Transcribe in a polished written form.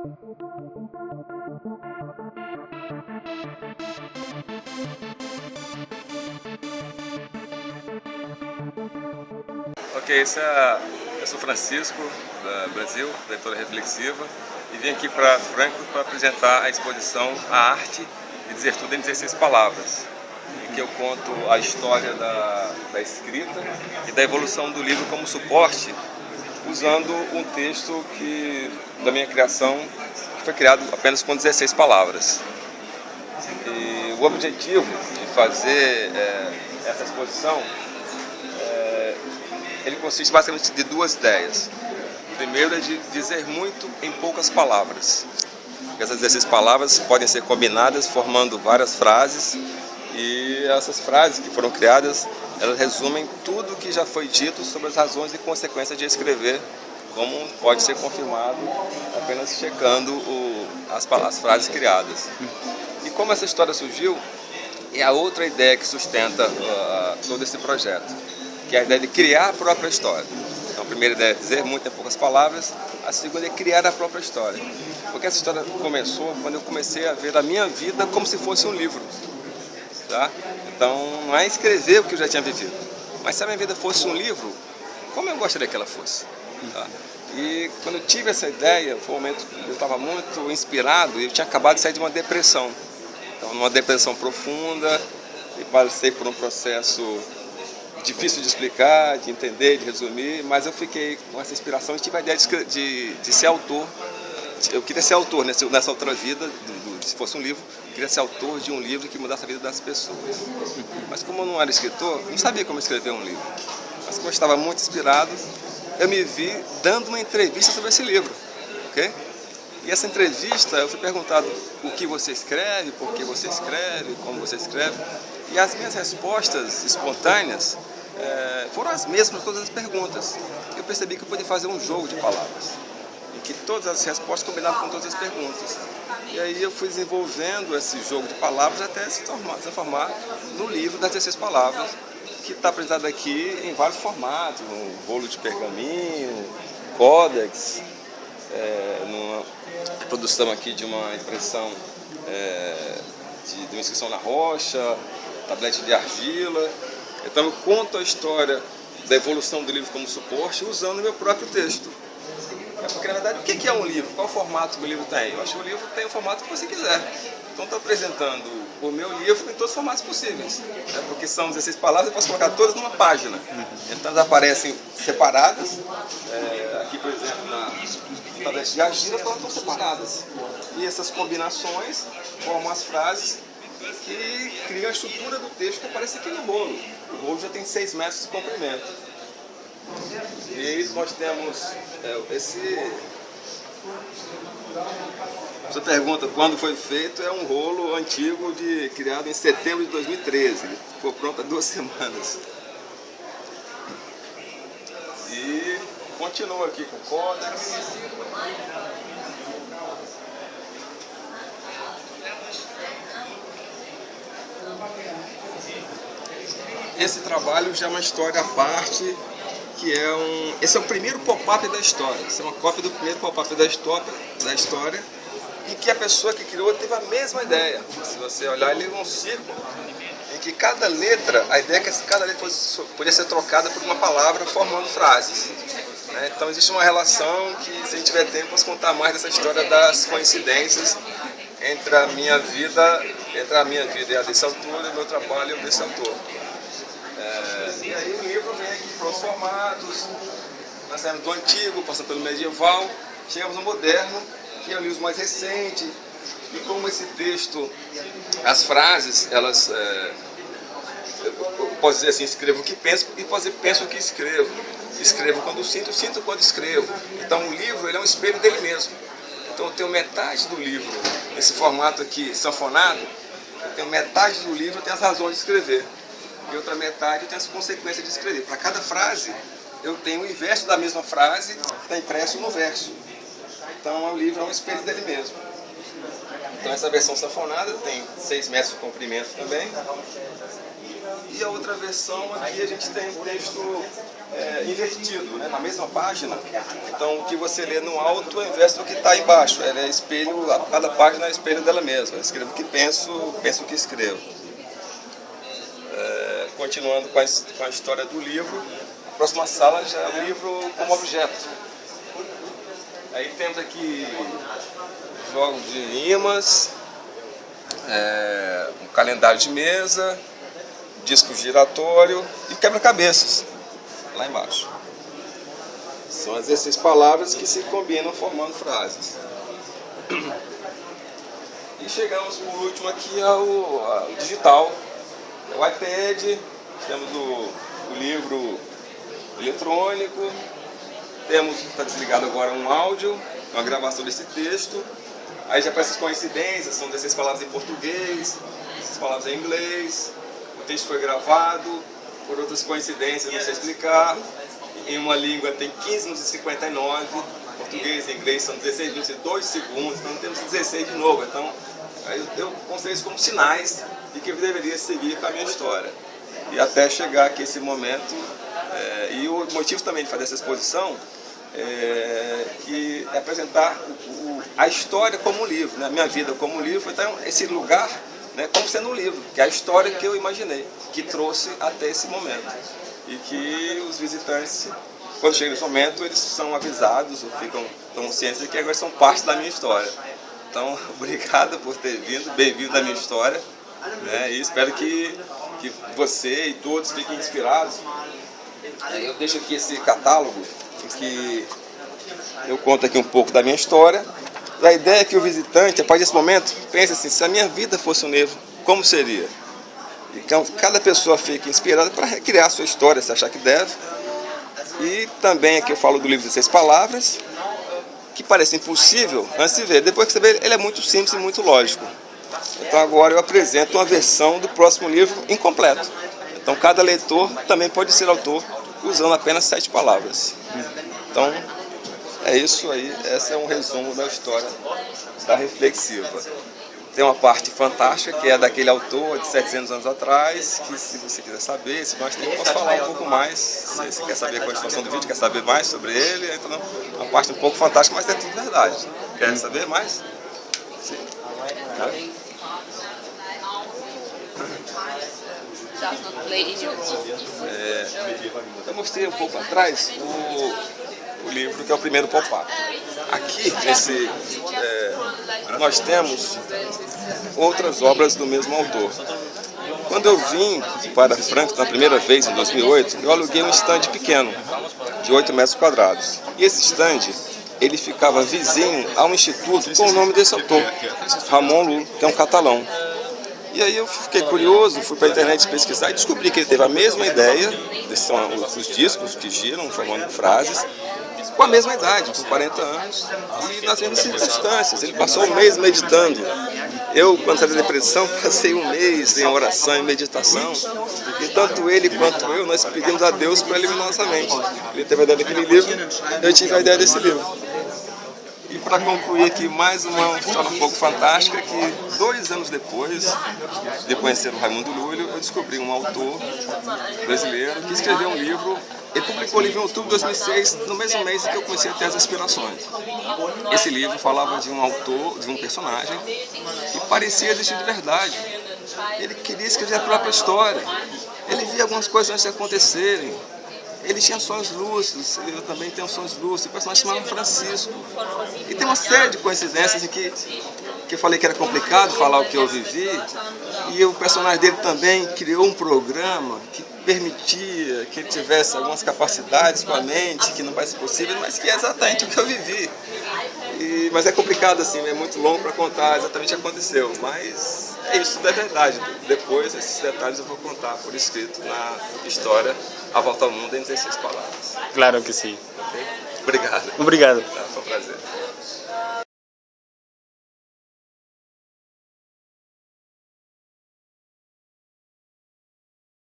Ok, eu sou Francisco, do Brasil, da Editora Reflexiva, e vim aqui para Frankfurt para apresentar a exposição A Arte de Dizer Tudo em 16 Palavras, em que eu conto a história da escrita e da evolução do livro como suporte, usando um texto da minha criação, que foi criado apenas com 16 palavras. E o objetivo de fazer essa exposição ele consiste basicamente de duas ideias. Primeiro é de dizer muito em poucas palavras. Essas 16 palavras podem ser combinadas formando várias frases, e essas frases que foram criadas, elas resumem tudo o que já foi dito sobre as razões e consequências de escrever, como pode ser confirmado apenas checando as frases criadas. E como essa história surgiu, é a outra ideia que sustenta todo esse projeto, que é a ideia de criar a própria história. Então, a primeira ideia é dizer muito em poucas palavras, a segunda é criar a própria história. Porque essa história começou quando eu comecei a ver a minha vida como se fosse um livro. Tá? Então, não é escrever o que eu já tinha vivido, mas se a minha vida fosse um livro, como eu gostaria que ela fosse. Tá? E quando eu tive essa ideia, foi um momento que eu estava muito inspirado, e eu tinha acabado de sair de uma depressão. Então, numa depressão profunda, e passei por um processo difícil de explicar, de entender, de resumir, mas eu fiquei com essa inspiração e tive a ideia de ser autor. Eu queria ser autor nessa outra vida, se fosse um livro, eu queria ser autor de um livro que mudasse a vida das pessoas. Mas como eu não era escritor, não sabia como escrever um livro. Mas como eu estava muito inspirado, eu me vi dando uma entrevista sobre esse livro. Okay? E essa entrevista, eu fui perguntado o que você escreve, por que você escreve, como você escreve. E as minhas respostas espontâneas foram as mesmas para todas as perguntas. Eu percebi que eu podia fazer um jogo de palavras, em que todas as respostas combinavam com todas as perguntas. E aí eu fui desenvolvendo esse jogo de palavras até se transformar no livro das 16 palavras, que está apresentado aqui em vários formatos, um rolo de pergaminho, códex, numa produção aqui de uma impressão de uma inscrição na rocha, tablete de argila. Então eu conto a história da evolução do livro como suporte usando o meu próprio texto. Porque na verdade o que é um livro? Qual o formato que o livro tem? Eu acho que o livro tem o formato que você quiser. Então estou apresentando o meu livro em todos os formatos possíveis. Porque são 16 palavras, eu posso colocar todas numa página. Então elas aparecem separadas. Aqui, por exemplo, na tablete de argila, elas estão separadas. E essas combinações formam as frases que criam a estrutura do texto que aparece aqui no rolo. O rolo já tem 6 metros de comprimento. E aí nós temos Você pergunta quando foi feito, é um rolo antigo criado em setembro de 2013. Ele ficou pronto há 2 semanas. E continua aqui com o códex. Esse trabalho já é uma história à parte, esse é o primeiro pop-up da história. Essa é uma cópia do primeiro pop-up da história, em que a pessoa que criou teve a mesma ideia. Se você olhar, ele é um círculo, em que cada letra, a ideia é que cada letra podia ser trocada por uma palavra formando frases. Então existe uma relação que, se a gente tiver tempo, posso contar mais dessa história das coincidências entre a minha vida e a desse autor, e o meu trabalho e o desse autor. E aí o livro vem aqui para os formatos, nós saímos do antigo, passando pelo medieval, chegamos no moderno, que é o livro mais recente. E como esse texto, as frases, elas, eu posso dizer assim, escrevo o que penso, e posso dizer penso o que escrevo. Escrevo quando sinto, sinto quando escrevo. Então o livro, ele é um espelho dele mesmo. Então eu tenho metade do livro, nesse formato aqui, sanfonado, eu tenho metade do livro, eu tenho as razões de escrever. E outra metade eu tenho as consequências de escrever. Para cada frase, eu tenho o inverso da mesma frase, que está impresso no verso. Então o livro é um espelho dele mesmo. Então essa versão sanfonada tem 6 metros de comprimento também. E a outra versão aqui a gente tem um texto invertido, né, na mesma página. Então o que você lê no alto é o inverso do que está embaixo. Ela é espelho, cada página é espelho dela mesma. Eu escrevo o que penso, penso o que escrevo. Continuando com a história do livro, a próxima sala já é o livro como objeto. Aí temos aqui jogos de imãs, um calendário de mesa, disco giratório e quebra-cabeças, lá embaixo. São as 16 palavras que se combinam formando frases. E chegamos por último aqui ao digital. O iPad, temos o livro eletrônico, está desligado agora um áudio, uma gravação desse texto. Aí já aparecem as coincidências, são 16 palavras em português, 16 palavras em inglês. O texto foi gravado, por outras coincidências, não sei explicar. Em uma língua tem 15 minutos e 59, português e inglês são 16 minutos e 2 segundos, então temos 16 de novo. Então eu considero isso como sinais de que eu deveria seguir com a minha história. E até chegar aqui esse momento, e o motivo também de fazer essa exposição é apresentar a história como um livro, né? A minha vida como um livro, então esse lugar, né, como sendo um livro, que é a história que eu imaginei, que trouxe até esse momento. E que os visitantes, quando chegam nesse momento, eles são avisados ou ficam cientes de que agora são parte da minha história. Então, obrigado por ter vindo, bem-vindo à minha história, né? E espero que você e todos fiquem inspirados. Eu deixo aqui esse catálogo em que eu conto aqui um pouco da minha história. A ideia é que o visitante, a partir desse momento, pense assim, se a minha vida fosse um livro, como seria? Então, cada pessoa fica inspirada para recriar a sua história, se achar que deve. E também aqui eu falo do livro de 16 palavras, que parece impossível antes de ver. Depois que você vê, ele é muito simples e muito lógico. Então agora eu apresento uma versão do próximo livro incompleto. Então cada leitor também pode ser autor usando apenas 7 palavras. Então é isso aí, esse é um resumo da história da Reflexiva. Tem uma parte fantástica, que é daquele autor de 700 anos atrás, que se você quiser saber, se nós temos, posso falar um pouco mais, se você quer saber qual é a situação do vídeo, quer saber mais sobre ele, então é uma parte um pouco fantástica, mas é tudo verdade. Quer saber mais? Sim. Eu mostrei um pouco atrás o livro que é o primeiro pop-up. Aqui, nós temos outras obras do mesmo autor. Quando eu vim para Frankfurt na primeira vez, em 2008, eu aluguei um stand pequeno, de 8 metros quadrados. E esse stand, ele ficava vizinho a um instituto com o nome desse autor, Ramon Llull, que é um catalão. E aí eu fiquei curioso, fui para a internet pesquisar e descobri que ele teve a mesma ideia, são os discos que giram, formando frases, com a mesma idade, com 40 anos, e nas mesmas circunstâncias. Ele passou um mês meditando. Eu, quando saí da depressão, passei um mês em oração e meditação. E tanto ele quanto eu, nós pedimos a Deus para eliminar nossa mente. Ele teve a ideia daquele livro, eu tive a ideia desse livro. E para concluir aqui mais uma história um pouco fantástica, que 2 anos depois de conhecer o Raimundo Lúlio, eu descobri um autor brasileiro que escreveu um livro. Ele publicou o livro em outubro de 2006, no mesmo mês em que eu comecei a ter as inspirações. Esse livro falava de um autor, de um personagem que parecia existir de verdade. Ele queria escrever a própria história. Ele via algumas coisas antes de acontecerem. Ele tinha sonhos lúcidos, eu também tenho sonhos lúcidos. O personagem se chamava Francisco. E tem uma série de coincidências em que eu falei que era complicado falar o que eu vivi. E o personagem dele também criou um programa que permitia que ele tivesse algumas capacidades com a mente que não vai ser possível, mas que é exatamente o que eu vivi. Mas é complicado assim, é muito longo para contar exatamente o que aconteceu. Mas isso tudo é verdade. Depois, esses detalhes eu vou contar por escrito na história A Volta ao Mundo em 16 palavras. Claro que sim. Okay? Obrigado. Obrigado. Foi um prazer.